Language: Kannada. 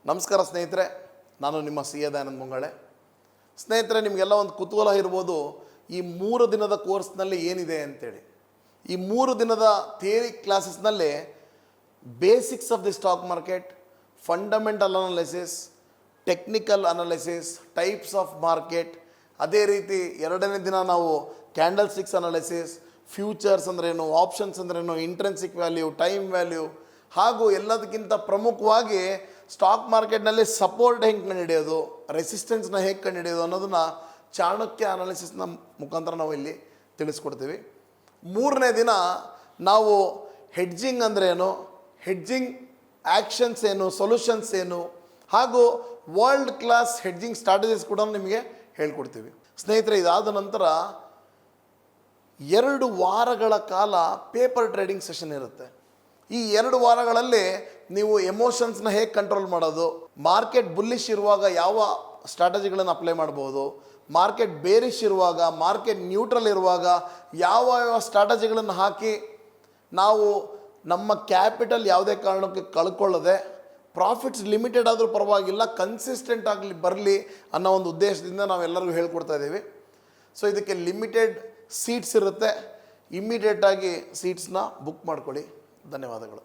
ನಮಸ್ಕಾರ ಸ್ನೇಹಿತರೆ, ನಾನು ನಿಮ್ಮ ಸಿ ದಯಾನಂದ ಮುಂಗಳೆ. ಸ್ನೇಹಿತರೆ, ನಿಮಗೆಲ್ಲ ಒಂದು ಕುತೂಹಲ ಇರ್ಬೋದು, ಈ 3 ದಿನದ ಕೋರ್ಸ್ನಲ್ಲಿ ಏನಿದೆ ಅಂತೇಳಿ. ಈ 3 ದಿನದ ಥಿಯರಿ ಕ್ಲಾಸಸ್ನಲ್ಲಿ basics of the stock market, fundamental analysis, technical analysis, types of market, ಅದೇ ರೀತಿ 2ನೇ ದಿನ ನಾವು ಕ್ಯಾಂಡಲ್ ಸ್ಟಿಕ್ಸ್ ಅನಾಲಿಸಿಸ್, ಫ್ಯೂಚರ್ಸ್ ಅಂದ್ರೇನು, ಆಪ್ಷನ್ಸ್ ಅಂದ್ರೇನು, ಇಂಟ್ರೆನ್ಸಿಕ್ ವ್ಯಾಲ್ಯೂ, ಟೈಮ್ ವ್ಯಾಲ್ಯೂ, ಹಾಗೂ ಎಲ್ಲದಕ್ಕಿಂತ ಪ್ರಮುಖವಾಗಿ ಸ್ಟಾಕ್ ಮಾರ್ಕೆಟ್ನಲ್ಲಿ ಸಪೋರ್ಟ್ ಹೆಂಗೆ ಕಂಡುಹಿಡಿಯೋದು, ರೆಸಿಸ್ಟೆನ್ಸ್ನ ಹೇಗೆ ಕಂಡುಹಿಡಿಯೋದು ಅನ್ನೋದನ್ನು ಚಾಣಕ್ಯ ಅನಾಲಿಸಿಸ್ನ ಮುಖಾಂತರ ನಾವು ಇಲ್ಲಿ ತಿಳಿಸ್ಕೊಡ್ತೀವಿ. 3ನೇ ದಿನ ನಾವು ಹೆಡ್ಜಿಂಗ್ ಅಂದ್ರೇನು, ಹೆಡ್ಜಿಂಗ್ ಆ್ಯಕ್ಷನ್ಸ್ ಏನು, ಸೊಲ್ಯೂಷನ್ಸ್ ಏನು, ಹಾಗೂ ವರ್ಲ್ಡ್ ಕ್ಲಾಸ್ ಹೆಡ್ಜಿಂಗ್ ಸ್ಟ್ರಾಟಜೀಸ್ ಕೂಡ ನಿಮಗೆ ಹೇಳ್ಕೊಡ್ತೀವಿ. ಸ್ನೇಹಿತರೆ, ಇದಾದ ನಂತರ 2 ವಾರಗಳ ಕಾಲ ಪೇಪರ್ ಟ್ರೇಡಿಂಗ್ ಸೆಷನ್ ಇರುತ್ತೆ. ಈ 2 ವಾರಗಳಲ್ಲಿ ನೀವು ಎಮೋಷನ್ಸ್ನ ಹೇಗೆ ಕಂಟ್ರೋಲ್ ಮಾಡೋದು, ಮಾರ್ಕೆಟ್ ಬುಲ್ಲಿಶ್ ಇರುವಾಗ ಯಾವ ಸ್ಟ್ರಾಟಜಿಗಳನ್ನು ಅಪ್ಲೈ ಮಾಡ್ಬೋದು, ಮಾರ್ಕೆಟ್ ಬೇರಿಶ್ ಇರುವಾಗ, ಮಾರ್ಕೆಟ್ ನ್ಯೂಟ್ರಲ್ ಇರುವಾಗ ಯಾವ ಯಾವ ಸ್ಟ್ರಾಟಜಿಗಳನ್ನು ಹಾಕಿ ನಾವು ನಮ್ಮ ಕ್ಯಾಪಿಟಲ್ ಯಾವುದೇ ಕಾರಣಕ್ಕೆ ಕಳ್ಕೊಳ್ಳದೆ ಪ್ರಾಫಿಟ್ಸ್ ಲಿಮಿಟೆಡ್ ಆದರೂ ಪರವಾಗಿಲ್ಲ ಕನ್ಸಿಸ್ಟೆಂಟ್ ಆಗಲಿ ಬರಲಿ ಅನ್ನೋ ಒಂದು ಉದ್ದೇಶದಿಂದ ನಾವೆಲ್ಲರಿಗೂ ಹೇಳ್ಕೊಡ್ತಾ ಇದ್ದೀವಿ. ಸೊ ಇದಕ್ಕೆ ಲಿಮಿಟೆಡ್ ಸೀಟ್ಸ್ ಇರುತ್ತೆ. ಇಮ್ಮಿಡಿಯೇಟಾಗಿ ಸೀಟ್ಸ್ನ ಬುಕ್ ಮಾಡ್ಕೊಳ್ಳಿ. ಧನ್ಯವಾದಗಳು.